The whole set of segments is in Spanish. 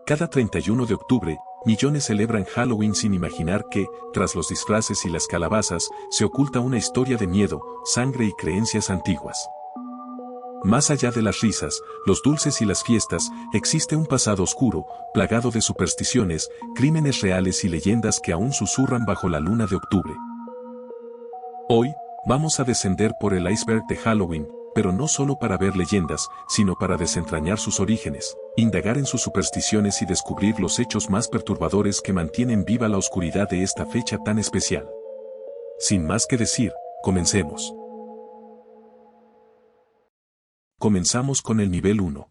Cada 31 de octubre, millones celebran Halloween sin imaginar que, tras los disfraces y las calabazas, se oculta una historia de miedo, sangre y creencias antiguas. Más allá de las risas, los dulces y las fiestas, existe un pasado oscuro, plagado de supersticiones, crímenes reales y leyendas que aún susurran bajo la luna de octubre. Hoy, vamos a descender por el iceberg de Halloween, pero no solo para ver leyendas, sino para desentrañar sus orígenes, indagar en sus supersticiones y descubrir los hechos más perturbadores que mantienen viva la oscuridad de esta fecha tan especial. Sin más que decir, comencemos. Comenzamos con el nivel 1.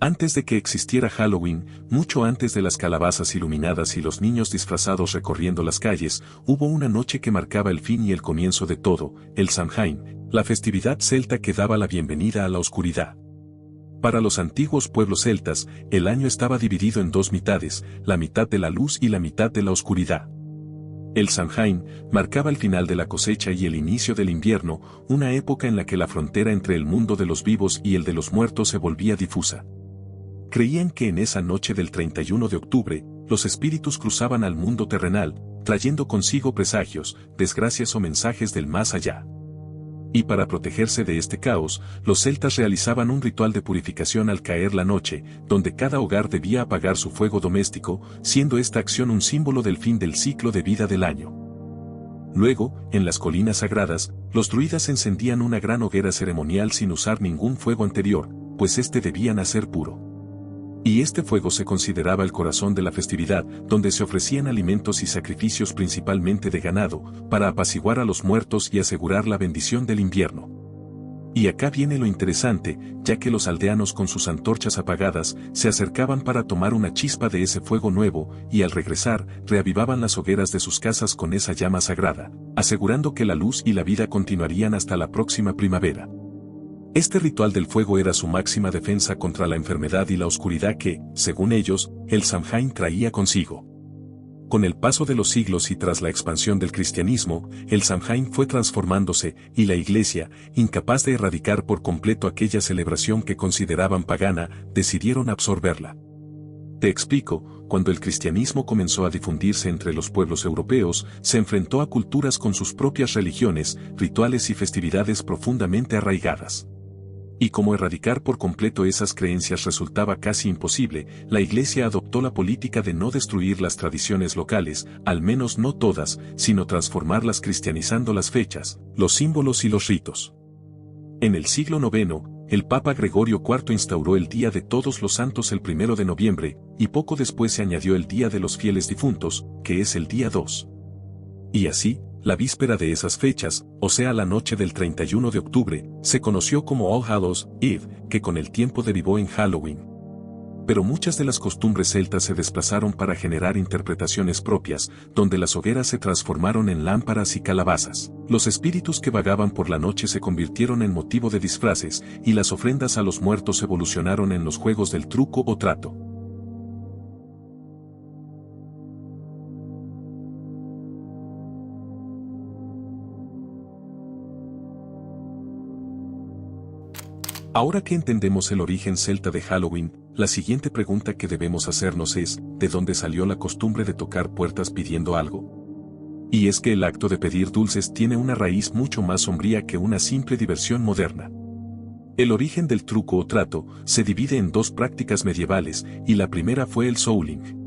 Antes de que existiera Halloween, mucho antes de las calabazas iluminadas y los niños disfrazados recorriendo las calles, hubo una noche que marcaba el fin y el comienzo de todo, el Samhain, la festividad celta que daba la bienvenida a la oscuridad. Para los antiguos pueblos celtas, el año estaba dividido en dos mitades, la mitad de la luz y la mitad de la oscuridad. El Samhain marcaba el final de la cosecha y el inicio del invierno, una época en la que la frontera entre el mundo de los vivos y el de los muertos se volvía difusa. Creían que en esa noche del 31 de octubre, los espíritus cruzaban al mundo terrenal, trayendo consigo presagios, desgracias o mensajes del más allá. Y para protegerse de este caos, los celtas realizaban un ritual de purificación al caer la noche, donde cada hogar debía apagar su fuego doméstico, siendo esta acción un símbolo del fin del ciclo de vida del año. Luego, en las colinas sagradas, los druidas encendían una gran hoguera ceremonial sin usar ningún fuego anterior, pues este debía nacer puro. Y este fuego se consideraba el corazón de la festividad, donde se ofrecían alimentos y sacrificios principalmente de ganado, para apaciguar a los muertos y asegurar la bendición del invierno. Y acá viene lo interesante, ya que los aldeanos con sus antorchas apagadas, se acercaban para tomar una chispa de ese fuego nuevo, y al regresar, reavivaban las hogueras de sus casas con esa llama sagrada, asegurando que la luz y la vida continuarían hasta la próxima primavera. Este ritual del fuego era su máxima defensa contra la enfermedad y la oscuridad que, según ellos, el Samhain traía consigo. Con el paso de los siglos y tras la expansión del cristianismo, el Samhain fue transformándose y la Iglesia, incapaz de erradicar por completo aquella celebración que consideraban pagana, decidieron absorberla. Te explico, cuando el cristianismo comenzó a difundirse entre los pueblos europeos, se enfrentó a culturas con sus propias religiones, rituales y festividades profundamente arraigadas. Y como erradicar por completo esas creencias resultaba casi imposible, la Iglesia adoptó la política de no destruir las tradiciones locales, al menos no todas, sino transformarlas cristianizando las fechas, los símbolos y los ritos. En el siglo IX, el Papa Gregorio IV instauró el Día de Todos los Santos el 1 de noviembre, y poco después se añadió el Día de los Fieles Difuntos, que es el día 2. Y así, la víspera de esas fechas, o sea la noche del 31 de octubre, se conoció como All Hallows Eve, que con el tiempo derivó en Halloween. Pero muchas de las costumbres celtas se desplazaron para generar interpretaciones propias, donde las hogueras se transformaron en lámparas y calabazas. Los espíritus que vagaban por la noche se convirtieron en motivo de disfraces, y las ofrendas a los muertos evolucionaron en los juegos del truco o trato. Ahora que entendemos el origen celta de Halloween, la siguiente pregunta que debemos hacernos es, ¿de dónde salió la costumbre de tocar puertas pidiendo algo? Y es que el acto de pedir dulces tiene una raíz mucho más sombría que una simple diversión moderna. El origen del truco o trato se divide en dos prácticas medievales, y la primera fue el souling.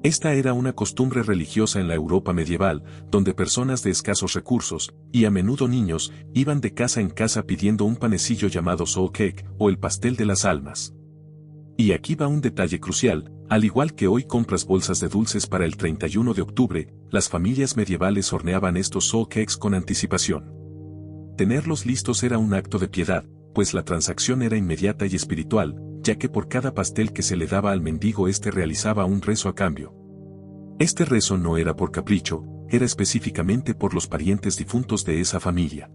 Esta era una costumbre religiosa en la Europa medieval, donde personas de escasos recursos, y a menudo niños, iban de casa en casa pidiendo un panecillo llamado soul cake, o el pastel de las almas. Y aquí va un detalle crucial, al igual que hoy compras bolsas de dulces para el 31 de octubre, las familias medievales horneaban estos soul cakes con anticipación. Tenerlos listos era un acto de piedad, pues la transacción era inmediata y espiritual, ya que por cada pastel que se le daba al mendigo éste realizaba un rezo a cambio. Este rezo no era por capricho, era específicamente por los parientes difuntos de esa familia.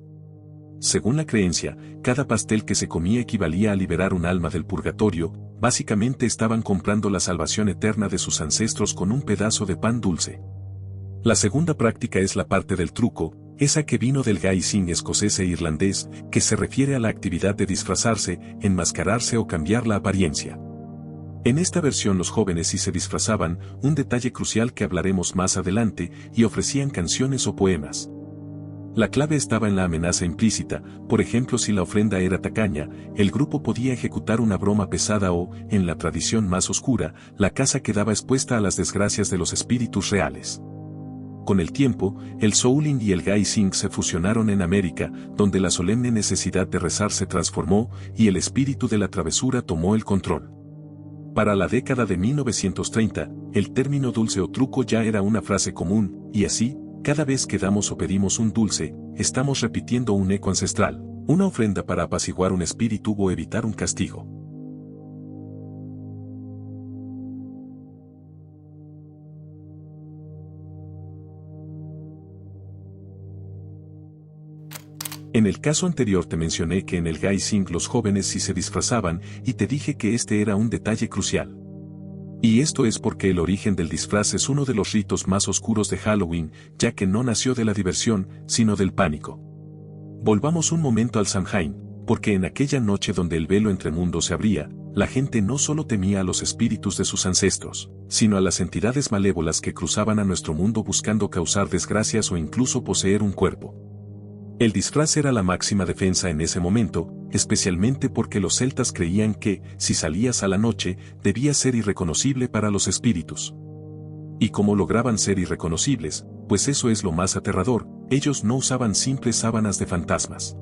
Según la creencia, cada pastel que se comía equivalía a liberar un alma del purgatorio, básicamente estaban comprando la salvación eterna de sus ancestros con un pedazo de pan dulce. La segunda práctica es la parte del truco, esa que vino del gaising escocés e irlandés, que se refiere a la actividad de disfrazarse, enmascararse o cambiar la apariencia. En esta versión los jóvenes sí se disfrazaban, un detalle crucial que hablaremos más adelante, y ofrecían canciones o poemas. La clave estaba en la amenaza implícita, por ejemplo si la ofrenda era tacaña, el grupo podía ejecutar una broma pesada o, en la tradición más oscura, la casa quedaba expuesta a las desgracias de los espíritus reales. Con el tiempo, el souling y el gaising se fusionaron en América, donde la solemne necesidad de rezar se transformó, y el espíritu de la travesura tomó el control. Para la década de 1930, el término dulce o truco ya era una frase común, y así, cada vez que damos o pedimos un dulce, estamos repitiendo un eco ancestral, una ofrenda para apaciguar un espíritu o evitar un castigo. En el caso anterior te mencioné que en el gaising los jóvenes sí se disfrazaban y te dije que este era un detalle crucial. Y esto es porque el origen del disfraz es uno de los ritos más oscuros de Halloween, ya que no nació de la diversión, sino del pánico. Volvamos un momento al Samhain, porque en aquella noche donde el velo entre mundos se abría, la gente no solo temía a los espíritus de sus ancestros, sino a las entidades malévolas que cruzaban a nuestro mundo buscando causar desgracias o incluso poseer un cuerpo. El disfraz era la máxima defensa en ese momento, especialmente porque los celtas creían que, si salías a la noche, debías ser irreconocible para los espíritus. ¿Y cómo lograban ser irreconocibles? Pues eso es lo más aterrador, ellos no usaban simples sábanas de fantasmas.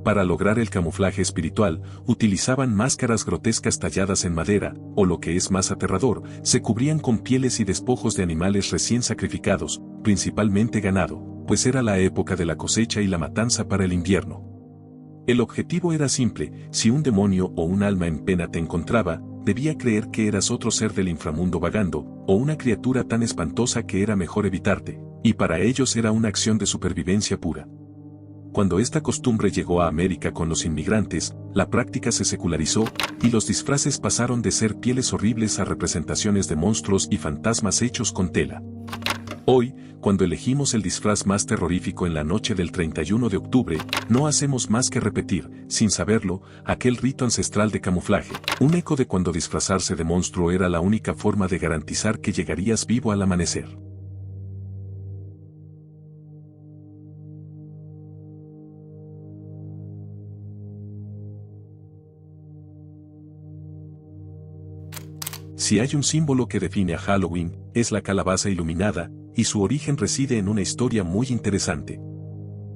Para lograr el camuflaje espiritual, utilizaban máscaras grotescas talladas en madera, o lo que es más aterrador, se cubrían con pieles y despojos de animales recién sacrificados, principalmente ganado, pues era la época de la cosecha y la matanza para el invierno. El objetivo era simple, si un demonio o un alma en pena te encontraba, debía creer que eras otro ser del inframundo vagando, o una criatura tan espantosa que era mejor evitarte, y para ellos era una acción de supervivencia pura. Cuando esta costumbre llegó a América con los inmigrantes, la práctica se secularizó, y los disfraces pasaron de ser pieles horribles a representaciones de monstruos y fantasmas hechos con tela. Hoy, cuando elegimos el disfraz más terrorífico en la noche del 31 de octubre, no hacemos más que repetir, sin saberlo, aquel rito ancestral de camuflaje, un eco de cuando disfrazarse de monstruo era la única forma de garantizar que llegarías vivo al amanecer. Si hay un símbolo que define a Halloween, es la calabaza iluminada, y su origen reside en una historia muy interesante.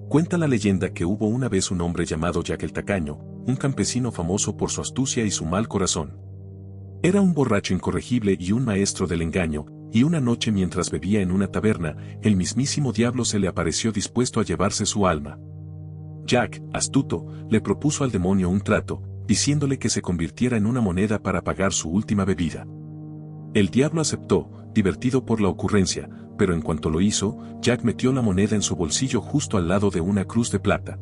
Cuenta la leyenda que hubo una vez un hombre llamado Jack el Tacaño, un campesino famoso por su astucia y su mal corazón. Era un borracho incorregible y un maestro del engaño, y una noche mientras bebía en una taberna, el mismísimo diablo se le apareció dispuesto a llevarse su alma. Jack, astuto, le propuso al demonio un trato, diciéndole que se convirtiera en una moneda para pagar su última bebida. El diablo aceptó, divertido por la ocurrencia, pero en cuanto lo hizo, Jack metió la moneda en su bolsillo justo al lado de una cruz de plata.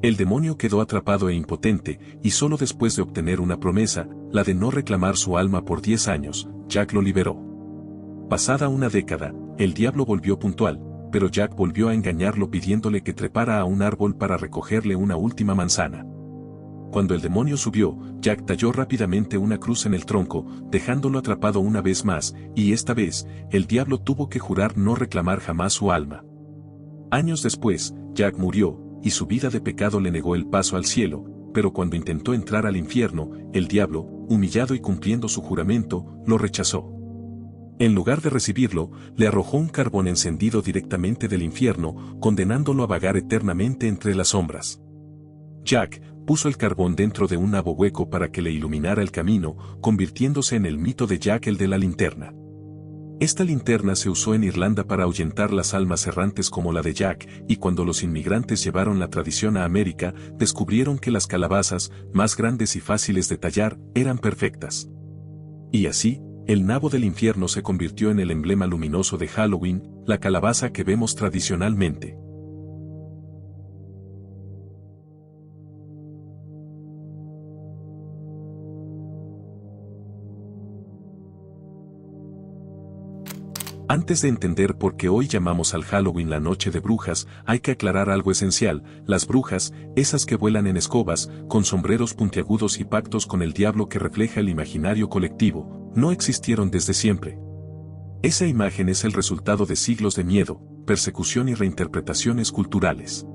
El demonio quedó atrapado e impotente, y solo después de obtener una promesa, la de no reclamar su alma por 10 años, Jack lo liberó. Pasada una década, el diablo volvió puntual, pero Jack volvió a engañarlo pidiéndole que trepara a un árbol para recogerle una última manzana. Cuando el demonio subió, Jack talló rápidamente una cruz en el tronco, dejándolo atrapado una vez más, y esta vez, el diablo tuvo que jurar no reclamar jamás su alma. Años después, Jack murió, y su vida de pecado le negó el paso al cielo, pero cuando intentó entrar al infierno, el diablo, humillado y cumpliendo su juramento, lo rechazó. En lugar de recibirlo, le arrojó un carbón encendido directamente del infierno, condenándolo a vagar eternamente entre las sombras. Jack puso el carbón dentro de un nabo hueco para que le iluminara el camino, convirtiéndose en el mito de Jack el de la linterna. Esta linterna se usó en Irlanda para ahuyentar las almas errantes como la de Jack, y cuando los inmigrantes llevaron la tradición a América, descubrieron que las calabazas, más grandes y fáciles de tallar, eran perfectas. Y así, el nabo del infierno se convirtió en el emblema luminoso de Halloween, la calabaza que vemos tradicionalmente. Antes de entender por qué hoy llamamos al Halloween la noche de brujas, hay que aclarar algo esencial: las brujas, esas que vuelan en escobas, con sombreros puntiagudos y pactos con el diablo que refleja el imaginario colectivo, no existieron desde siempre. Esa imagen es el resultado de siglos de miedo, persecución y reinterpretaciones culturales.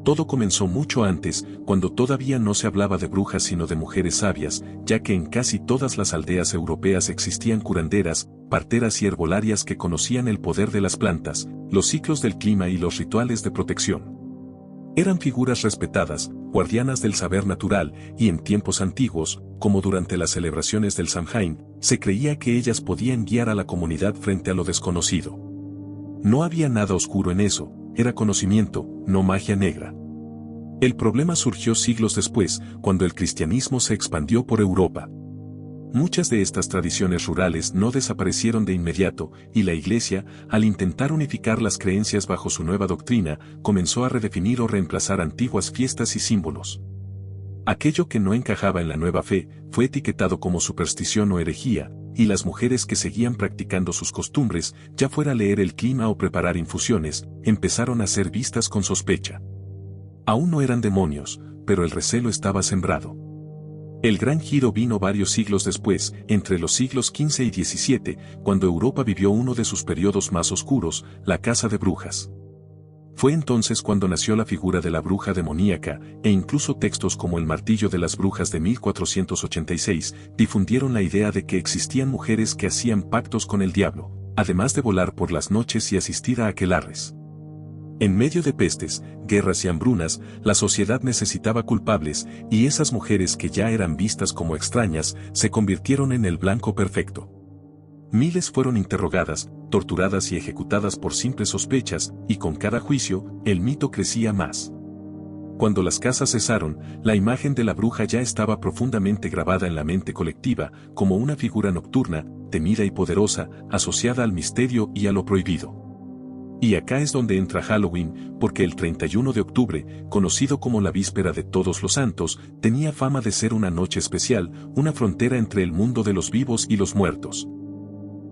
Todo comenzó mucho antes, cuando todavía no se hablaba de brujas sino de mujeres sabias, ya que en casi todas las aldeas europeas existían curanderas, parteras y herbolarias que conocían el poder de las plantas, los ciclos del clima y los rituales de protección. Eran figuras respetadas, guardianas del saber natural, y en tiempos antiguos, como durante las celebraciones del Samhain, se creía que ellas podían guiar a la comunidad frente a lo desconocido. No había nada oscuro en eso, era conocimiento, no magia negra. El problema surgió siglos después, cuando el cristianismo se expandió por Europa. Muchas de estas tradiciones rurales no desaparecieron de inmediato, y la Iglesia, al intentar unificar las creencias bajo su nueva doctrina, comenzó a redefinir o reemplazar antiguas fiestas y símbolos. Aquello que no encajaba en la nueva fe fue etiquetado como superstición o herejía, y las mujeres que seguían practicando sus costumbres, ya fuera leer el clima o preparar infusiones, empezaron a ser vistas con sospecha. Aún no eran demonios, pero el recelo estaba sembrado. El gran giro vino varios siglos después, entre los siglos XV y XVII, cuando Europa vivió uno de sus periodos más oscuros, la caza de brujas. Fue entonces cuando nació la figura de la bruja demoníaca, e incluso textos como El martillo de las brujas de 1486 difundieron la idea de que existían mujeres que hacían pactos con el diablo, además de volar por las noches y asistir a aquelarres. En medio de pestes, guerras y hambrunas, la sociedad necesitaba culpables, y esas mujeres que ya eran vistas como extrañas, se convirtieron en el blanco perfecto. Miles fueron interrogadas, torturadas y ejecutadas por simples sospechas, y con cada juicio, el mito crecía más. Cuando las cazas cesaron, la imagen de la bruja ya estaba profundamente grabada en la mente colectiva, como una figura nocturna, temida y poderosa, asociada al misterio y a lo prohibido. Y acá es donde entra Halloween, porque el 31 de octubre, conocido como la víspera de Todos los Santos, tenía fama de ser una noche especial, una frontera entre el mundo de los vivos y los muertos.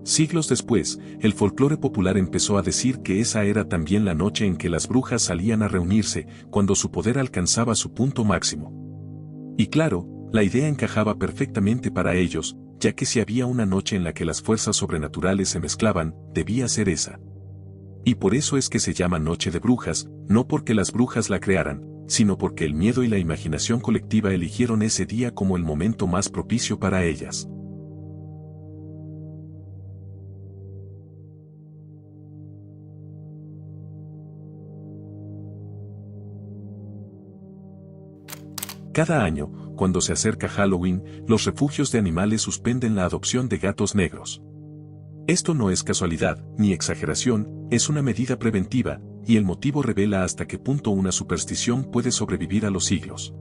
Siglos después, el folclore popular empezó a decir que esa era también la noche en que las brujas salían a reunirse, cuando su poder alcanzaba su punto máximo. Y claro, la idea encajaba perfectamente para ellos, ya que si había una noche en la que las fuerzas sobrenaturales se mezclaban, debía ser esa. Y por eso es que se llama Noche de Brujas, no porque las brujas la crearan, sino porque el miedo y la imaginación colectiva eligieron ese día como el momento más propicio para ellas. Cada año, cuando se acerca Halloween, los refugios de animales suspenden la adopción de gatos negros. Esto no es casualidad, ni exageración, es una medida preventiva, y el motivo revela hasta qué punto una superstición puede sobrevivir a los siglos.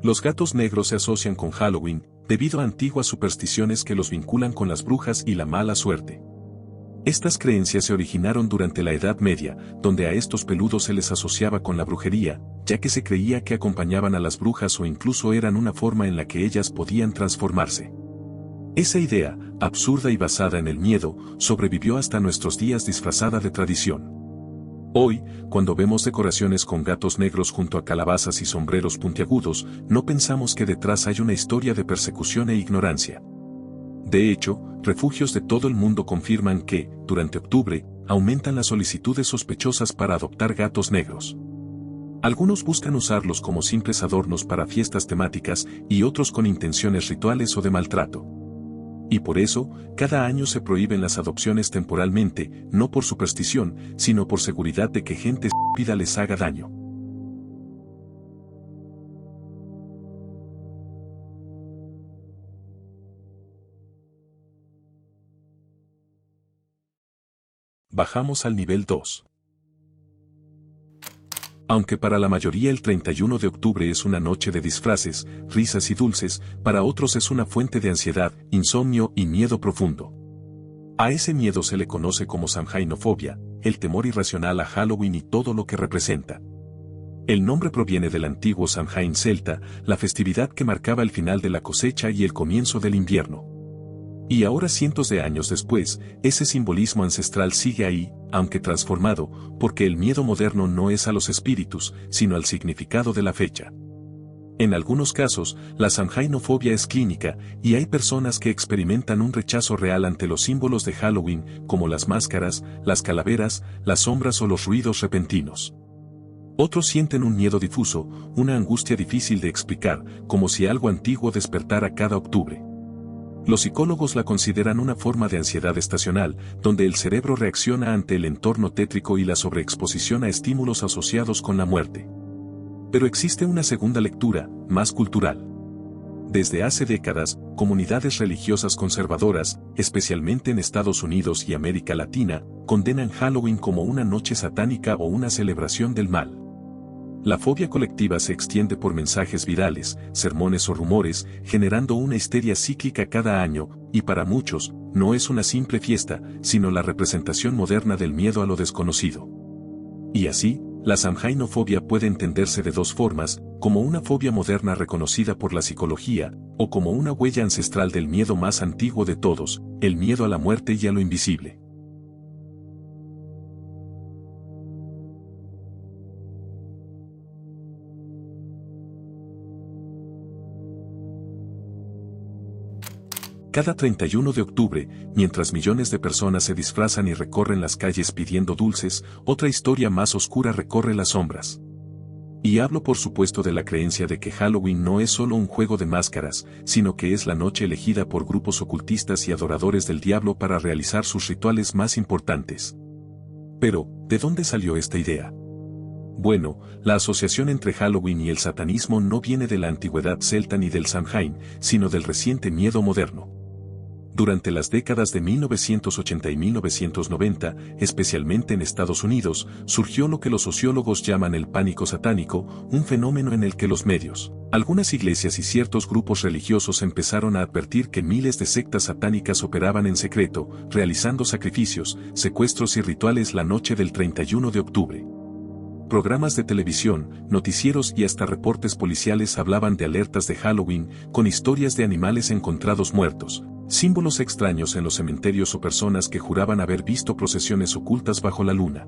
Los gatos negros se asocian con Halloween, debido a antiguas supersticiones que los vinculan con las brujas y la mala suerte. Estas creencias se originaron durante la Edad Media, donde a estos peludos se les asociaba con la brujería, ya que se creía que acompañaban a las brujas o incluso eran una forma en la que ellas podían transformarse. Esa idea, absurda y basada en el miedo, sobrevivió hasta nuestros días disfrazada de tradición. Hoy, cuando vemos decoraciones con gatos negros junto a calabazas y sombreros puntiagudos, no pensamos que detrás hay una historia de persecución e ignorancia. De hecho, refugios de todo el mundo confirman que, durante octubre, aumentan las solicitudes sospechosas para adoptar gatos negros. Algunos buscan usarlos como simples adornos para fiestas temáticas y otros con intenciones rituales o de maltrato. Y por eso, cada año se prohíben las adopciones temporalmente, no por superstición, sino por seguridad de que gente estúpida les haga daño. Bajamos al nivel 2. Aunque para la mayoría el 31 de octubre es una noche de disfraces, risas y dulces, para otros es una fuente de ansiedad, insomnio y miedo profundo. A ese miedo se le conoce como samhainofobia, el temor irracional a Halloween y todo lo que representa. El nombre proviene del antiguo Samhain celta, la festividad que marcaba el final de la cosecha y el comienzo del invierno. Y ahora cientos de años después, ese simbolismo ancestral sigue ahí, aunque transformado, porque el miedo moderno no es a los espíritus, sino al significado de la fecha. En algunos casos, la samhainofobia es clínica, y hay personas que experimentan un rechazo real ante los símbolos de Halloween, como las máscaras, las calaveras, las sombras o los ruidos repentinos. Otros sienten un miedo difuso, una angustia difícil de explicar, como si algo antiguo despertara cada octubre. Los psicólogos la consideran una forma de ansiedad estacional, donde el cerebro reacciona ante el entorno tétrico y la sobreexposición a estímulos asociados con la muerte. Pero existe una segunda lectura, más cultural. Desde hace décadas, comunidades religiosas conservadoras, especialmente en Estados Unidos y América Latina, condenan Halloween como una noche satánica o una celebración del mal. La fobia colectiva se extiende por mensajes virales, sermones o rumores, generando una histeria cíclica cada año, y para muchos, no es una simple fiesta, sino la representación moderna del miedo a lo desconocido. Y así, la samhainofobia puede entenderse de dos formas, como una fobia moderna reconocida por la psicología, o como una huella ancestral del miedo más antiguo de todos, el miedo a la muerte y a lo invisible. Cada 31 de octubre, mientras millones de personas se disfrazan y recorren las calles pidiendo dulces, otra historia más oscura recorre las sombras. Y hablo por supuesto de la creencia de que Halloween no es solo un juego de máscaras, sino que es la noche elegida por grupos ocultistas y adoradores del diablo para realizar sus rituales más importantes. Pero, ¿de dónde salió esta idea? Bueno, la asociación entre Halloween y el satanismo no viene de la antigüedad celta ni del Samhain, sino del reciente miedo moderno. Durante las décadas de 1980 y 1990, especialmente en Estados Unidos, surgió lo que los sociólogos llaman el pánico satánico, un fenómeno en el que los medios, algunas iglesias y ciertos grupos religiosos empezaron a advertir que miles de sectas satánicas operaban en secreto, realizando sacrificios, secuestros y rituales la noche del 31 de octubre. Programas de televisión, noticieros y hasta reportes policiales hablaban de alertas de Halloween, con historias de animales encontrados muertos, símbolos extraños en los cementerios o personas que juraban haber visto procesiones ocultas bajo la luna.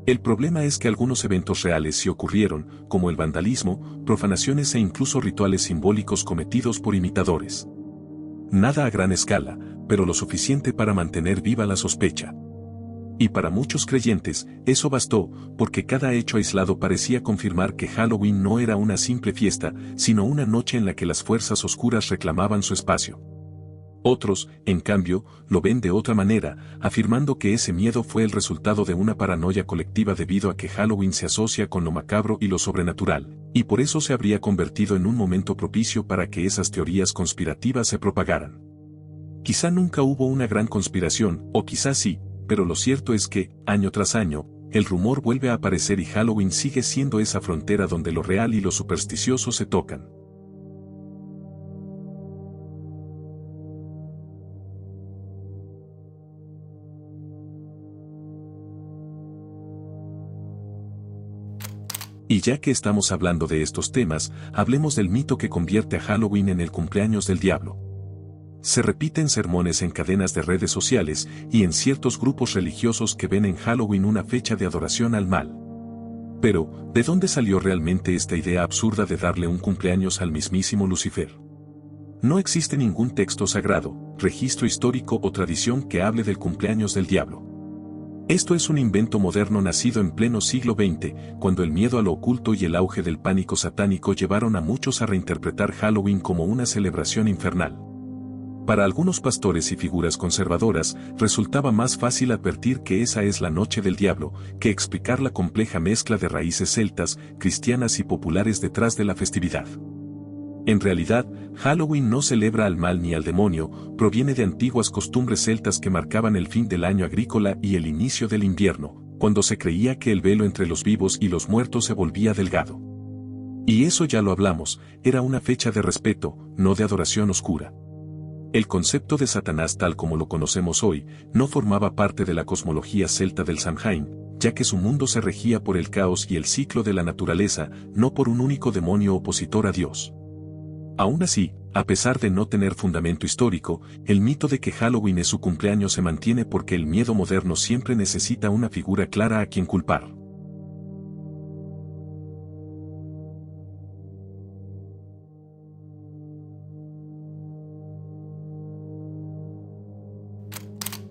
El problema es que algunos eventos reales sí ocurrieron, como el vandalismo, profanaciones e incluso rituales simbólicos cometidos por imitadores. Nada a gran escala, pero lo suficiente para mantener viva la sospecha. Y para muchos creyentes, eso bastó, porque cada hecho aislado parecía confirmar que Halloween no era una simple fiesta, sino una noche en la que las fuerzas oscuras reclamaban su espacio. Otros, en cambio, lo ven de otra manera, afirmando que ese miedo fue el resultado de una paranoia colectiva debido a que Halloween se asocia con lo macabro y lo sobrenatural, y por eso se habría convertido en un momento propicio para que esas teorías conspirativas se propagaran. Quizá nunca hubo una gran conspiración, o quizá sí, pero lo cierto es que, año tras año, el rumor vuelve a aparecer y Halloween sigue siendo esa frontera donde lo real y lo supersticioso se tocan. Y ya que estamos hablando de estos temas, hablemos del mito que convierte a Halloween en el cumpleaños del diablo. Se repiten sermones en cadenas de redes sociales y en ciertos grupos religiosos que ven en Halloween una fecha de adoración al mal. Pero, ¿de dónde salió realmente esta idea absurda de darle un cumpleaños al mismísimo Lucifer? No existe ningún texto sagrado, registro histórico o tradición que hable del cumpleaños del diablo. Esto es un invento moderno nacido en pleno siglo XX, cuando el miedo a lo oculto y el auge del pánico satánico llevaron a muchos a reinterpretar Halloween como una celebración infernal. Para algunos pastores y figuras conservadoras, resultaba más fácil advertir que esa es la noche del diablo, que explicar la compleja mezcla de raíces celtas, cristianas y populares detrás de la festividad. En realidad, Halloween no celebra al mal ni al demonio, proviene de antiguas costumbres celtas que marcaban el fin del año agrícola y el inicio del invierno, cuando se creía que el velo entre los vivos y los muertos se volvía delgado. Y eso ya lo hablamos, era una fecha de respeto, no de adoración oscura. El concepto de Satanás tal como lo conocemos hoy, no formaba parte de la cosmología celta del Samhain, ya que su mundo se regía por el caos y el ciclo de la naturaleza, no por un único demonio opositor a Dios. Aún así, a pesar de no tener fundamento histórico, el mito de que Halloween es su cumpleaños se mantiene porque el miedo moderno siempre necesita una figura clara a quien culpar.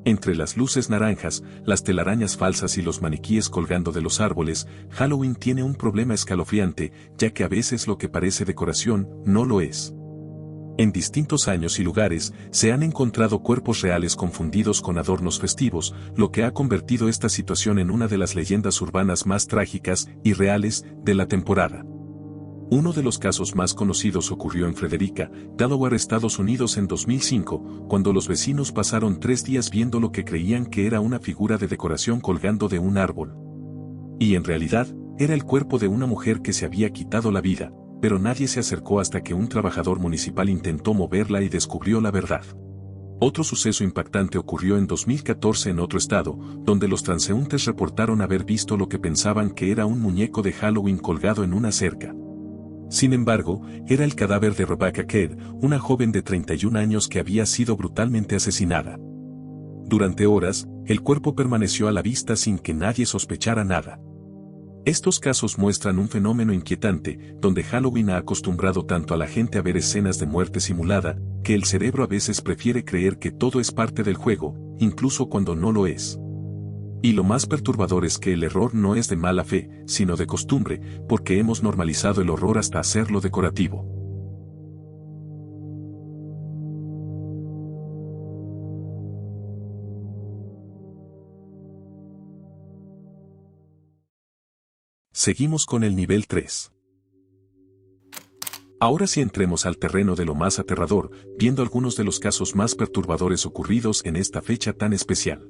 Entre las luces naranjas, las telarañas falsas y los maniquíes colgando de los árboles, Halloween tiene un problema escalofriante, ya que a veces lo que parece decoración, no lo es. En distintos años y lugares, se han encontrado cuerpos reales confundidos con adornos festivos, lo que ha convertido esta situación en una de las leyendas urbanas más trágicas y reales de la temporada. Uno de los casos más conocidos ocurrió en Frederica, Delaware, Estados Unidos en 2005, cuando los vecinos pasaron 3 días viendo lo que creían que era una figura de decoración colgando de un árbol. Y en realidad, era el cuerpo de una mujer que se había quitado la vida, pero nadie se acercó hasta que un trabajador municipal intentó moverla y descubrió la verdad. Otro suceso impactante ocurrió en 2014 en otro estado, donde los transeúntes reportaron haber visto lo que pensaban que era un muñeco de Halloween colgado en una cerca. Sin embargo, era el cadáver de Rebecca Kidd, una joven de 31 años que había sido brutalmente asesinada. Durante horas, el cuerpo permaneció a la vista sin que nadie sospechara nada. Estos casos muestran un fenómeno inquietante, donde Halloween ha acostumbrado tanto a la gente a ver escenas de muerte simulada, que el cerebro a veces prefiere creer que todo es parte del juego, incluso cuando no lo es. Y lo más perturbador es que el error no es de mala fe, sino de costumbre, porque hemos normalizado el horror hasta hacerlo decorativo. Seguimos con el nivel 3. Ahora sí entremos al terreno de lo más aterrador, viendo algunos de los casos más perturbadores ocurridos en esta fecha tan especial.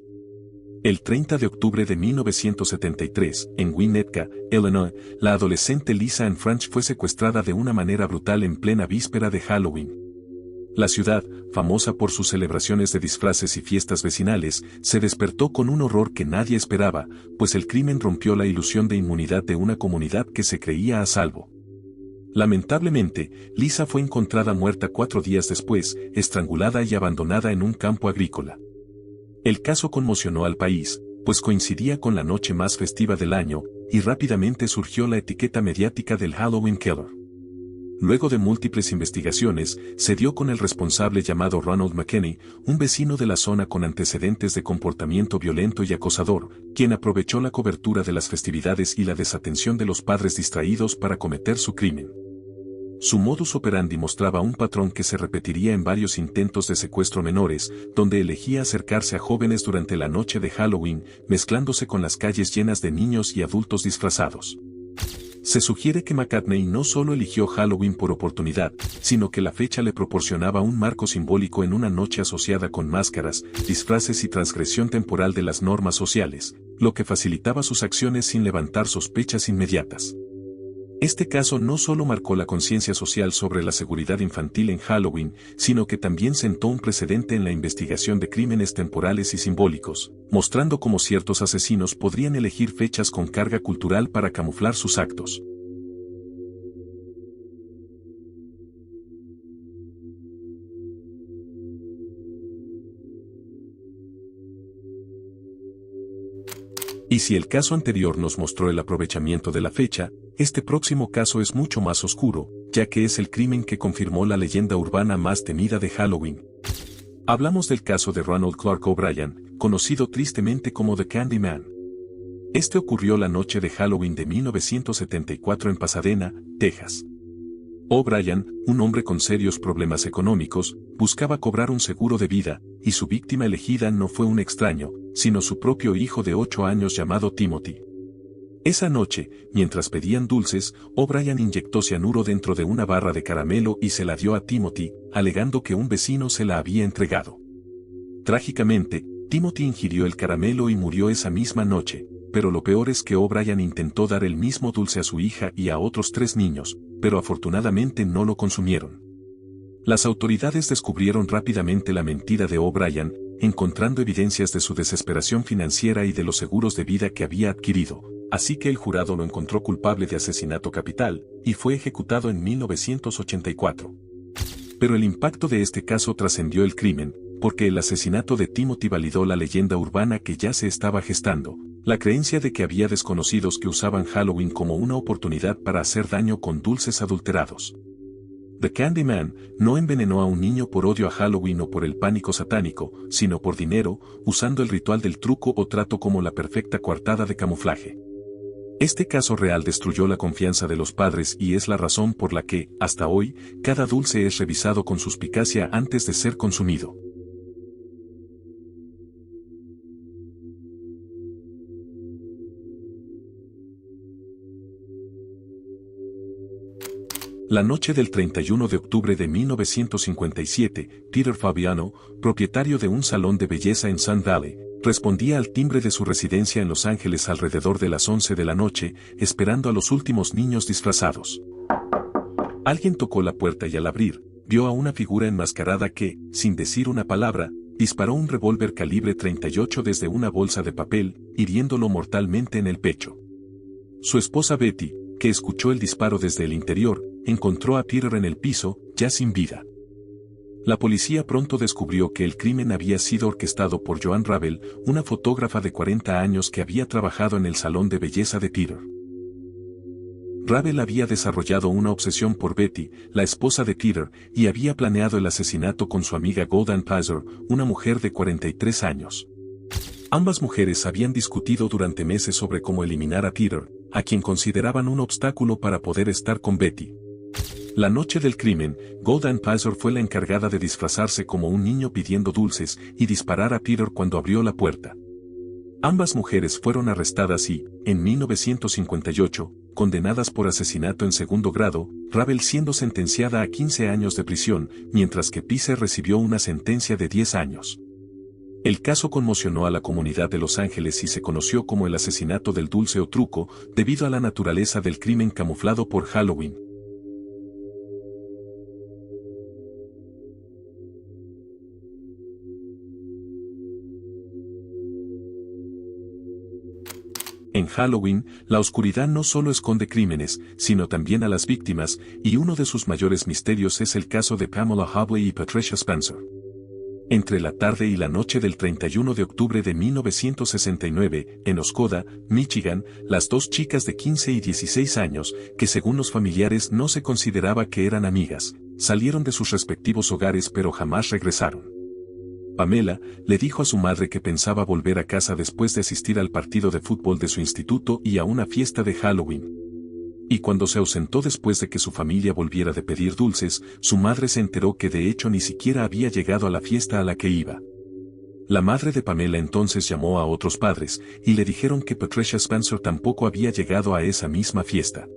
El 30 de octubre de 1973, en Winnetka, Illinois, la adolescente Lisa Ann French fue secuestrada de una manera brutal en plena víspera de Halloween. La ciudad, famosa por sus celebraciones de disfraces y fiestas vecinales, se despertó con un horror que nadie esperaba, pues el crimen rompió la ilusión de inmunidad de una comunidad que se creía a salvo. Lamentablemente, Lisa fue encontrada muerta 4 días después, estrangulada y abandonada en un campo agrícola. El caso conmocionó al país, pues coincidía con la noche más festiva del año, y rápidamente surgió la etiqueta mediática del Halloween Killer. Luego de múltiples investigaciones, se dio con el responsable llamado Ronald McKinney, un vecino de la zona con antecedentes de comportamiento violento y acosador, quien aprovechó la cobertura de las festividades y la desatención de los padres distraídos para cometer su crimen. Su modus operandi mostraba un patrón que se repetiría en varios intentos de secuestro menores, donde elegía acercarse a jóvenes durante la noche de Halloween, mezclándose con las calles llenas de niños y adultos disfrazados. Se sugiere que McCartney no solo eligió Halloween por oportunidad, sino que la fecha le proporcionaba un marco simbólico en una noche asociada con máscaras, disfraces y transgresión temporal de las normas sociales, lo que facilitaba sus acciones sin levantar sospechas inmediatas. Este caso no solo marcó la conciencia social sobre la seguridad infantil en Halloween, sino que también sentó un precedente en la investigación de crímenes temporales y simbólicos, mostrando cómo ciertos asesinos podrían elegir fechas con carga cultural para camuflar sus actos. Y si el caso anterior nos mostró el aprovechamiento de la fecha, este próximo caso es mucho más oscuro, ya que es el crimen que confirmó la leyenda urbana más temida de Halloween. Hablamos del caso de Ronald Clark O'Bryan, conocido tristemente como The Candyman. Este ocurrió la noche de Halloween de 1974 en Pasadena, Texas. O'Bryan, un hombre con serios problemas económicos, buscaba cobrar un seguro de vida, y su víctima elegida no fue un extraño, sino su propio hijo de 8 años llamado Timothy. Esa noche, mientras pedían dulces, O'Bryan inyectó cianuro dentro de una barra de caramelo y se la dio a Timothy, alegando que un vecino se la había entregado. Trágicamente, Timothy ingirió el caramelo y murió esa misma noche, pero lo peor es que O'Bryan intentó dar el mismo dulce a su hija y a otros 3 niños, pero afortunadamente no lo consumieron. Las autoridades descubrieron rápidamente la mentira de O'Bryan, encontrando evidencias de su desesperación financiera y de los seguros de vida que había adquirido, así que el jurado lo encontró culpable de asesinato capital, y fue ejecutado en 1984. Pero el impacto de este caso trascendió el crimen, porque el asesinato de Timothy validó la leyenda urbana que ya se estaba gestando, la creencia de que había desconocidos que usaban Halloween como una oportunidad para hacer daño con dulces adulterados. The Candyman no envenenó a un niño por odio a Halloween o por el pánico satánico, sino por dinero, usando el ritual del truco o trato como la perfecta coartada de camuflaje. Este caso real destruyó la confianza de los padres y es la razón por la que, hasta hoy, cada dulce es revisado con suspicacia antes de ser consumido. La noche del 31 de octubre de 1957, Peter Fabiano, propietario de un salón de belleza en Sun Valley, respondía al timbre de su residencia en Los Ángeles alrededor de las 11 de la noche, esperando a los últimos niños disfrazados. Alguien tocó la puerta y al abrir, vio a una figura enmascarada que, sin decir una palabra, disparó un revólver calibre 38 desde una bolsa de papel, hiriéndolo mortalmente en el pecho. Su esposa Betty, que escuchó el disparo desde el interior, encontró a Peter en el piso, ya sin vida. La policía pronto descubrió que el crimen había sido orquestado por Joan Ravel, una fotógrafa de 40 años que había trabajado en el salón de belleza de Peter. Ravel había desarrollado una obsesión por Betty, la esposa de Peter, y había planeado el asesinato con su amiga Golden Pizer, una mujer de 43 años. Ambas mujeres habían discutido durante meses sobre cómo eliminar a Peter, a quien consideraban un obstáculo para poder estar con Betty. La noche del crimen, Golden Pizer fue la encargada de disfrazarse como un niño pidiendo dulces y disparar a Peter cuando abrió la puerta. Ambas mujeres fueron arrestadas y, en 1958, condenadas por asesinato en segundo grado, Ravel siendo sentenciada a 15 años de prisión, mientras que Pizer recibió una sentencia de 10 años. El caso conmocionó a la comunidad de Los Ángeles y se conoció como el asesinato del dulce o truco, debido a la naturaleza del crimen camuflado por Halloween. En Halloween, la oscuridad no solo esconde crímenes, sino también a las víctimas, y uno de sus mayores misterios es el caso de Pamela Hobley y Patricia Spencer. Entre la tarde y la noche del 31 de octubre de 1969, en Oscoda, Michigan, las dos chicas de 15 y 16 años, que según los familiares no se consideraba que eran amigas, salieron de sus respectivos hogares pero jamás regresaron. Pamela le dijo a su madre que pensaba volver a casa después de asistir al partido de fútbol de su instituto y a una fiesta de Halloween. Y cuando se ausentó después de que su familia volviera de pedir dulces, su madre se enteró que de hecho ni siquiera había llegado a la fiesta a la que iba. La madre de Pamela entonces llamó a otros padres y le dijeron que Patricia Spencer tampoco había llegado a esa misma fiesta.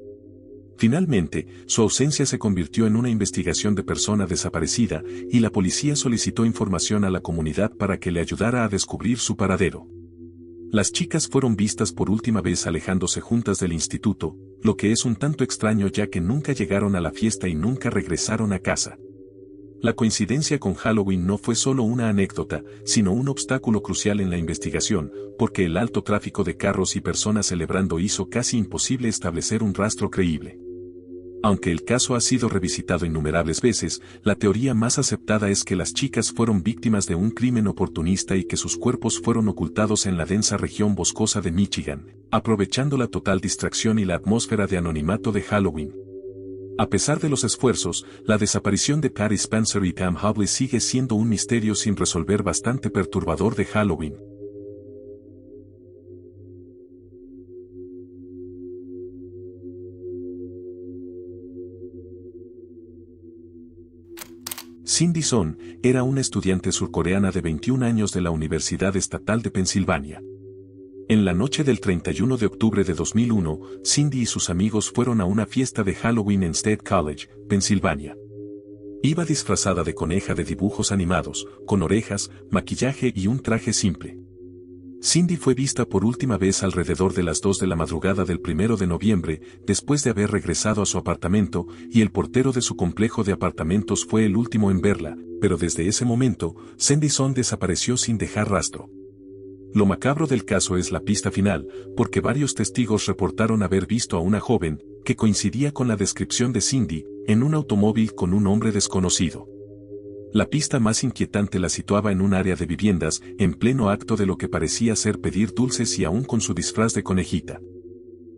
Finalmente, su ausencia se convirtió en una investigación de persona desaparecida y la policía solicitó información a la comunidad para que le ayudara a descubrir su paradero. Las chicas fueron vistas por última vez alejándose juntas del instituto, lo que es un tanto extraño ya que nunca llegaron a la fiesta y nunca regresaron a casa. La coincidencia con Halloween no fue solo una anécdota, sino un obstáculo crucial en la investigación, porque el alto tráfico de carros y personas celebrando hizo casi imposible establecer un rastro creíble. Aunque el caso ha sido revisitado innumerables veces, la teoría más aceptada es que las chicas fueron víctimas de un crimen oportunista y que sus cuerpos fueron ocultados en la densa región boscosa de Michigan, aprovechando la total distracción y la atmósfera de anonimato de Halloween. A pesar de los esfuerzos, la desaparición de Patty Spencer y Pam Hobley sigue siendo un misterio sin resolver bastante perturbador de Halloween. Cindy Son era una estudiante surcoreana de 21 años de la Universidad Estatal de Pensilvania. En la noche del 31 de octubre de 2001, Cindy y sus amigos fueron a una fiesta de Halloween en State College, Pensilvania. Iba disfrazada de coneja de dibujos animados, con orejas, maquillaje y un traje simple. Cindy fue vista por última vez alrededor de las 2 de la madrugada del 1 de noviembre, después de haber regresado a su apartamento, y el portero de su complejo de apartamentos fue el último en verla, pero desde ese momento, Cindy Son desapareció sin dejar rastro. Lo macabro del caso es la pista final, porque varios testigos reportaron haber visto a una joven, que coincidía con la descripción de Cindy, en un automóvil con un hombre desconocido. La pista más inquietante la situaba en un área de viviendas, en pleno acto de lo que parecía ser pedir dulces y aún con su disfraz de conejita.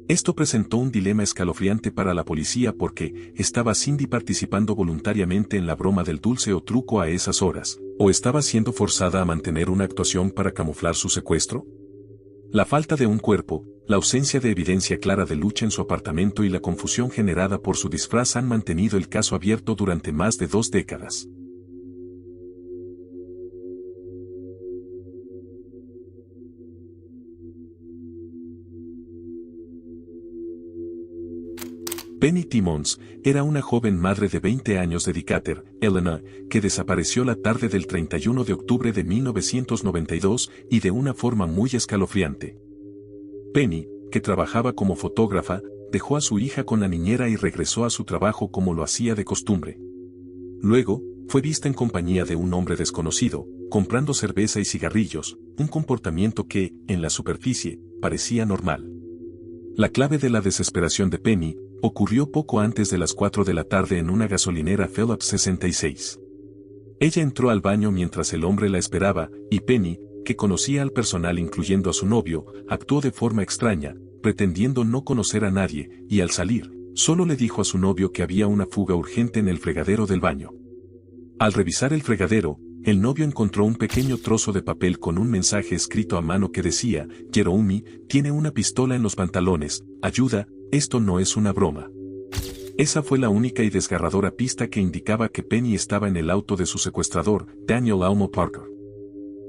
Esto presentó un dilema escalofriante para la policía porque, ¿estaba Cindy participando voluntariamente en la broma del dulce o truco a esas horas, o estaba siendo forzada a mantener una actuación para camuflar su secuestro? La falta de un cuerpo, la ausencia de evidencia clara de lucha en su apartamento y la confusión generada por su disfraz han mantenido el caso abierto durante más de 2 décadas. Penny Timmons era una joven madre de 20 años de Decatur, Illinois, que desapareció la tarde del 31 de octubre de 1992 y de una forma muy escalofriante. Penny, que trabajaba como fotógrafa, dejó a su hija con la niñera y regresó a su trabajo como lo hacía de costumbre. Luego, fue vista en compañía de un hombre desconocido, comprando cerveza y cigarrillos, un comportamiento que, en la superficie, parecía normal. La clave de la desesperación de Penny ocurrió poco antes de las 4 de la tarde en una gasolinera Phillips 66. Ella entró al baño mientras el hombre la esperaba, y Penny, que conocía al personal incluyendo a su novio, actuó de forma extraña, pretendiendo no conocer a nadie, y al salir, solo le dijo a su novio que había una fuga urgente en el fregadero del baño. Al revisar el fregadero, el novio encontró un pequeño trozo de papel con un mensaje escrito a mano que decía: Jerome tiene una pistola en los pantalones, ayuda, esto no es una broma. Esa fue la única y desgarradora pista que indicaba que Penny estaba en el auto de su secuestrador, Daniel Almo Parker.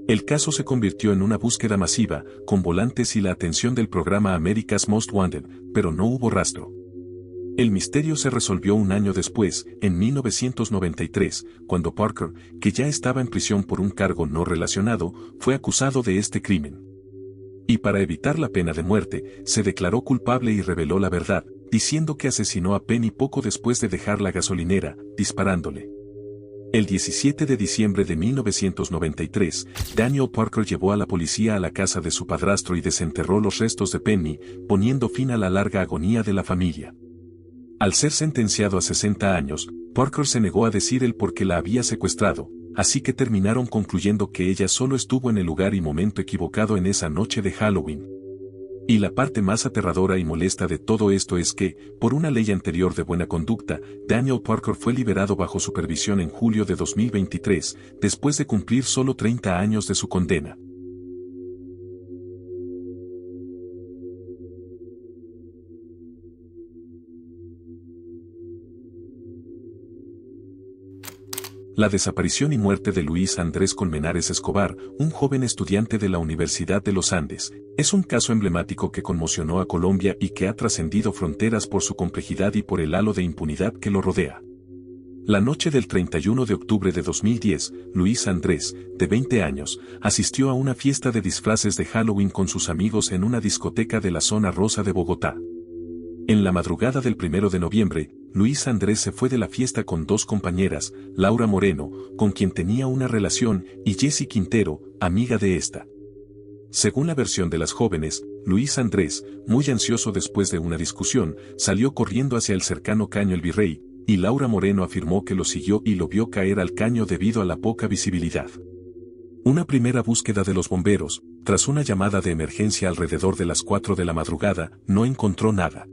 El caso se convirtió en una búsqueda masiva, con volantes y la atención del programa America's Most Wanted, pero no hubo rastro. El misterio se resolvió un año después, en 1993, cuando Parker, que ya estaba en prisión por un cargo no relacionado, fue acusado de este crimen. Y para evitar la pena de muerte, se declaró culpable y reveló la verdad, diciendo que asesinó a Penny poco después de dejar la gasolinera, disparándole. El 17 de diciembre de 1993, Daniel Parker llevó a la policía a la casa de su padrastro y desenterró los restos de Penny, poniendo fin a la larga agonía de la familia. Al ser sentenciado a 60 años, Parker se negó a decir el por qué la había secuestrado, así que terminaron concluyendo que ella solo estuvo en el lugar y momento equivocado en esa noche de Halloween. Y la parte más aterradora y molesta de todo esto es que, por una ley anterior de buena conducta, Daniel Parker fue liberado bajo supervisión en julio de 2023, después de cumplir solo 30 años de su condena. La desaparición y muerte de Luis Andrés Colmenares Escobar, un joven estudiante de la Universidad de los Andes, es un caso emblemático que conmocionó a Colombia y que ha trascendido fronteras por su complejidad y por el halo de impunidad que lo rodea. La noche del 31 de octubre de 2010, Luis Andrés, de 20 años, asistió a una fiesta de disfraces de Halloween con sus amigos en una discoteca de la zona rosa de Bogotá. En la madrugada del 1 de noviembre, Luis Andrés se fue de la fiesta con 2 compañeras, Laura Moreno, con quien tenía una relación, y Jessie Quintero, amiga de esta. Según la versión de las jóvenes, Luis Andrés, muy ansioso después de una discusión, salió corriendo hacia el cercano caño El Virrey, y Laura Moreno afirmó que lo siguió y lo vio caer al caño debido a la poca visibilidad. Una primera búsqueda de los bomberos, tras una llamada de emergencia alrededor de las 4 de la madrugada, no encontró nada.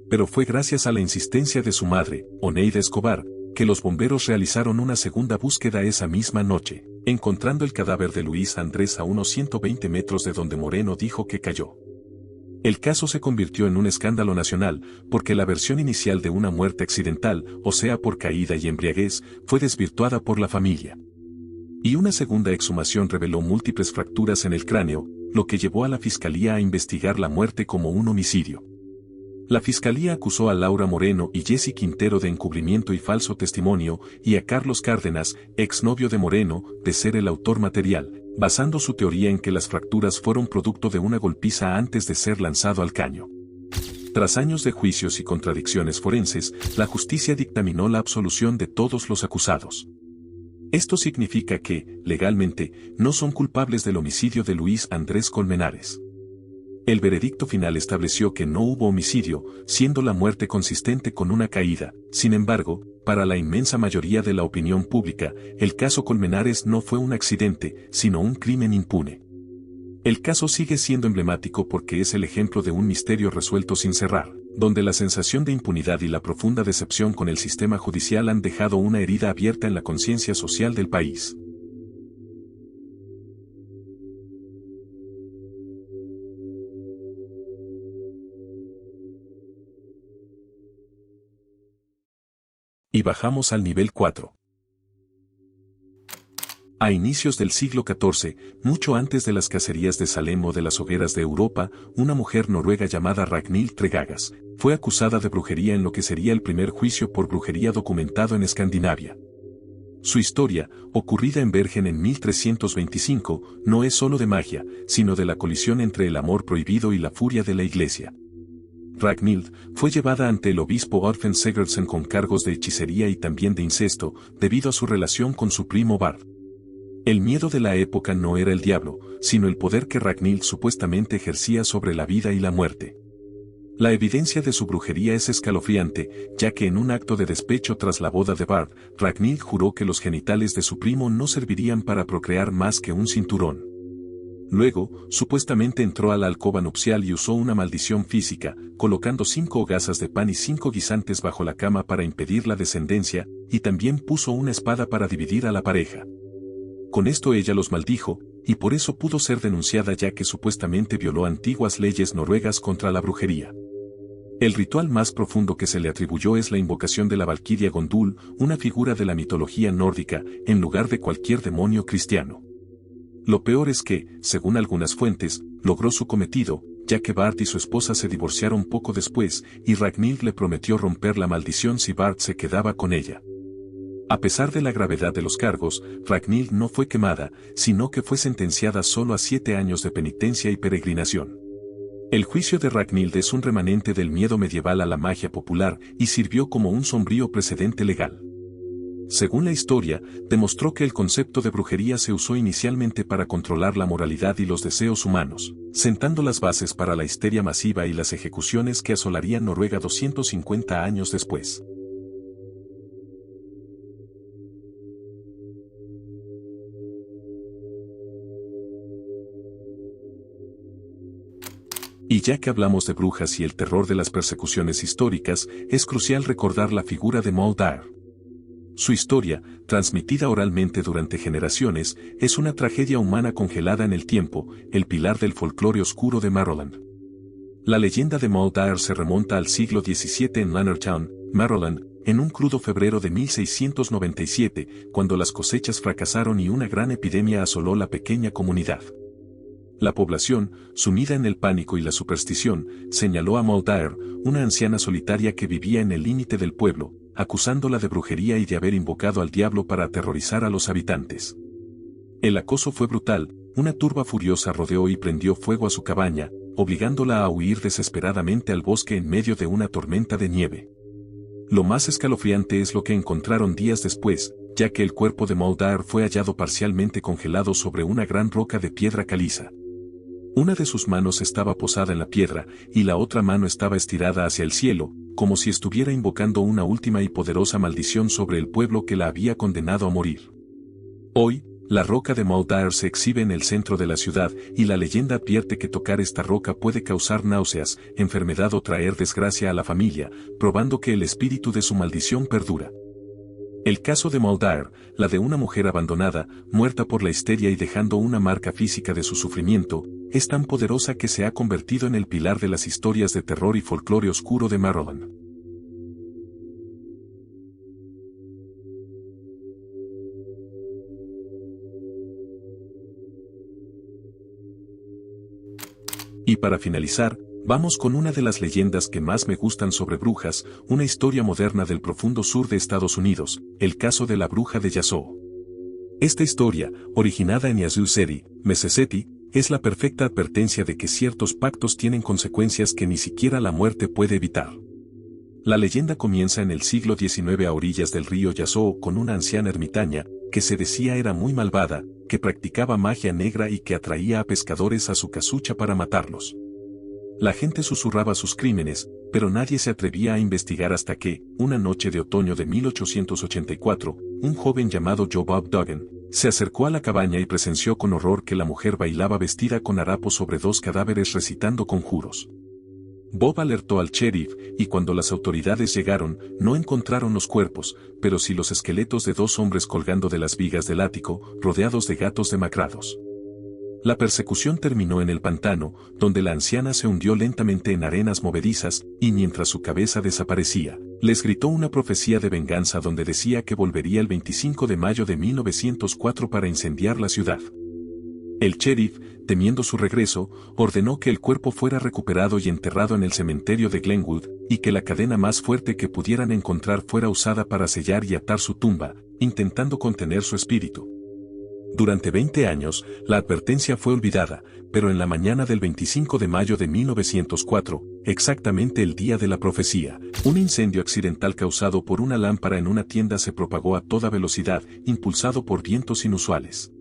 Pero fue gracias a la insistencia de su madre, Oneida Escobar, que los bomberos realizaron una segunda búsqueda esa misma noche, encontrando el cadáver de Luis Andrés a unos 120 metros de donde Moreno dijo que cayó. El caso se convirtió en un escándalo nacional, porque la versión inicial de una muerte accidental, o sea por caída y embriaguez, fue desvirtuada por la familia. Y una segunda exhumación reveló múltiples fracturas en el cráneo, lo que llevó a la fiscalía a investigar la muerte como un homicidio. La fiscalía acusó a Laura Moreno y Jessie Quintero de encubrimiento y falso testimonio, y a Carlos Cárdenas, exnovio de Moreno, de ser el autor material, basando su teoría en que las fracturas fueron producto de una golpiza antes de ser lanzado al caño. Tras años de juicios y contradicciones forenses, la justicia dictaminó la absolución de todos los acusados. Esto significa que, legalmente, no son culpables del homicidio de Luis Andrés Colmenares. El veredicto final estableció que no hubo homicidio, siendo la muerte consistente con una caída. Sin embargo, para la inmensa mayoría de la opinión pública, el caso Colmenares no fue un accidente, sino un crimen impune. El caso sigue siendo emblemático porque es el ejemplo de un misterio resuelto sin cerrar, donde la sensación de impunidad y la profunda decepción con el sistema judicial han dejado una herida abierta en la conciencia social del país. Y bajamos al nivel 4. A inicios del siglo XIV, mucho antes de las cacerías de Salem o de las hogueras de Europa, una mujer noruega llamada Ragnhild Tregagas fue acusada de brujería en lo que sería el primer juicio por brujería documentado en Escandinavia. Su historia, ocurrida en Bergen en 1325, no es solo de magia, sino de la colisión entre el amor prohibido y la furia de la Iglesia. Ragnhild fue llevada ante el obispo Orfen Sigurdsson con cargos de hechicería y también de incesto, debido a su relación con su primo Bard. El miedo de la época no era el diablo, sino el poder que Ragnhild supuestamente ejercía sobre la vida y la muerte. La evidencia de su brujería es escalofriante, ya que en un acto de despecho tras la boda de Bard, Ragnhild juró que los genitales de su primo no servirían para procrear más que un cinturón. Luego, supuestamente entró a la alcoba nupcial y usó una maldición física, colocando 5 hogazas de pan y 5 guisantes bajo la cama para impedir la descendencia, y también puso una espada para dividir a la pareja. Con esto ella los maldijo, y por eso pudo ser denunciada ya que supuestamente violó antiguas leyes noruegas contra la brujería. El ritual más profundo que se le atribuyó es la invocación de la valquiria Gondul, una figura de la mitología nórdica, en lugar de cualquier demonio cristiano. Lo peor es que, según algunas fuentes, logró su cometido, ya que Bard y su esposa se divorciaron poco después, y Ragnhild le prometió romper la maldición si Bard se quedaba con ella. A pesar de la gravedad de los cargos, Ragnhild no fue quemada, sino que fue sentenciada solo a 7 años de penitencia y peregrinación. El juicio de Ragnhild es un remanente del miedo medieval a la magia popular y sirvió como un sombrío precedente legal. Según la historia, demostró que el concepto de brujería se usó inicialmente para controlar la moralidad y los deseos humanos, sentando las bases para la histeria masiva y las ejecuciones que asolarían Noruega 250 años después. Y ya que hablamos de brujas y el terror de las persecuciones históricas, es crucial recordar la figura de Maud Dyer. Su historia, transmitida oralmente durante generaciones, es una tragedia humana congelada en el tiempo, el pilar del folclore oscuro de Maryland. La leyenda de Maud Dyer se remonta al siglo XVII en Leonardtown, Maryland, en un crudo febrero de 1697, cuando las cosechas fracasaron y una gran epidemia asoló la pequeña comunidad. La población, sumida en el pánico y la superstición, señaló a Maud Dyer, una anciana solitaria que vivía en el límite del pueblo, acusándola de brujería y de haber invocado al diablo para aterrorizar a los habitantes. El acoso fue brutal, una turba furiosa rodeó y prendió fuego a su cabaña, obligándola a huir desesperadamente al bosque en medio de una tormenta de nieve. Lo más escalofriante es lo que encontraron días después, ya que el cuerpo de Maud Dyer fue hallado parcialmente congelado sobre una gran roca de piedra caliza. Una de sus manos estaba posada en la piedra, y la otra mano estaba estirada hacia el cielo, como si estuviera invocando una última y poderosa maldición sobre el pueblo que la había condenado a morir. Hoy, la roca de Maud Dyer se exhibe en el centro de la ciudad, y la leyenda advierte que tocar esta roca puede causar náuseas, enfermedad o traer desgracia a la familia, probando que el espíritu de su maldición perdura. El caso de Maud Dyer, la de una mujer abandonada, muerta por la histeria y dejando una marca física de su sufrimiento, es tan poderosa que se ha convertido en el pilar de las historias de terror y folclore oscuro de Maryland. Y para finalizar, vamos con una de las leyendas que más me gustan sobre brujas, una historia moderna del profundo sur de Estados Unidos, el caso de la bruja de Yazoo. Esta historia, originada en Yazoo City, Mississippi, es la perfecta advertencia de que ciertos pactos tienen consecuencias que ni siquiera la muerte puede evitar. La leyenda comienza en el siglo XIX a orillas del río Yazoo con una anciana ermitaña, que se decía era muy malvada, que practicaba magia negra y que atraía a pescadores a su casucha para matarlos. La gente susurraba sus crímenes, pero nadie se atrevía a investigar hasta que, una noche de otoño de 1884, un joven llamado Joe Bob Duggan, se acercó a la cabaña y presenció con horror que la mujer bailaba vestida con harapos sobre dos cadáveres recitando conjuros. Bob alertó al sheriff, y cuando las autoridades llegaron, no encontraron los cuerpos, pero sí los esqueletos de dos hombres colgando de las vigas del ático, rodeados de gatos demacrados. La persecución terminó en el pantano, donde la anciana se hundió lentamente en arenas movedizas, y mientras su cabeza desaparecía, les gritó una profecía de venganza donde decía que volvería el 25 de mayo de 1904 para incendiar la ciudad. El sheriff, temiendo su regreso, ordenó que el cuerpo fuera recuperado y enterrado en el cementerio de Glenwood, y que la cadena más fuerte que pudieran encontrar fuera usada para sellar y atar su tumba, intentando contener su espíritu. Durante 20 años, la advertencia fue olvidada, pero en la mañana del 25 de mayo de 1904, exactamente el día de la profecía, un incendio accidental causado por una lámpara en una tienda se propagó a toda velocidad, impulsado por vientos inusuales.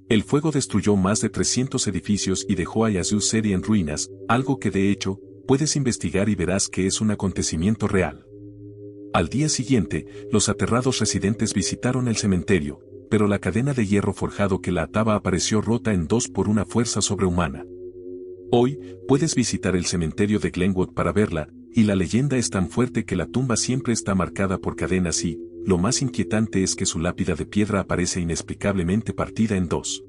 El fuego destruyó más de 300 edificios y dejó a Yazoo City en ruinas, algo que de hecho, puedes investigar y verás que es un acontecimiento real. Al día siguiente, los aterrados residentes visitaron el cementerio, pero la cadena de hierro forjado que la ataba apareció rota en dos por una fuerza sobrehumana. Hoy, puedes visitar el cementerio de Glenwood para verla, y la leyenda es tan fuerte que la tumba siempre está marcada por cadenas y, lo más inquietante es que su lápida de piedra aparece inexplicablemente partida en dos.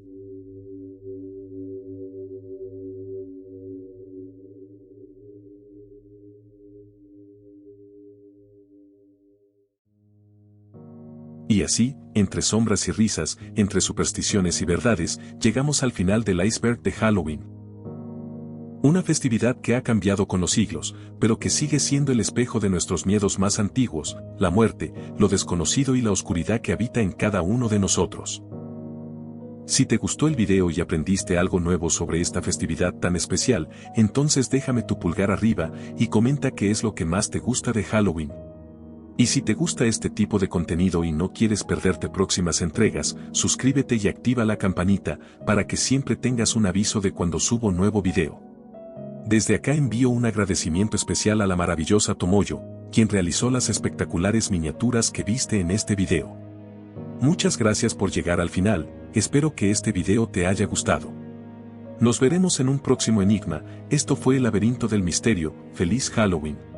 Y así, entre sombras y risas, entre supersticiones y verdades, llegamos al final del iceberg de Halloween. Una festividad que ha cambiado con los siglos, pero que sigue siendo el espejo de nuestros miedos más antiguos, la muerte, lo desconocido y la oscuridad que habita en cada uno de nosotros. Si te gustó el video y aprendiste algo nuevo sobre esta festividad tan especial, entonces déjame tu pulgar arriba y comenta qué es lo que más te gusta de Halloween. Y si te gusta este tipo de contenido y no quieres perderte próximas entregas, suscríbete y activa la campanita para que siempre tengas un aviso de cuando subo nuevo video. Desde acá envío un agradecimiento especial a la maravillosa Tomoyo, quien realizó las espectaculares miniaturas que viste en este video. Muchas gracias por llegar al final, espero que este video te haya gustado. Nos veremos en un próximo enigma, esto fue el laberinto del misterio, feliz Halloween.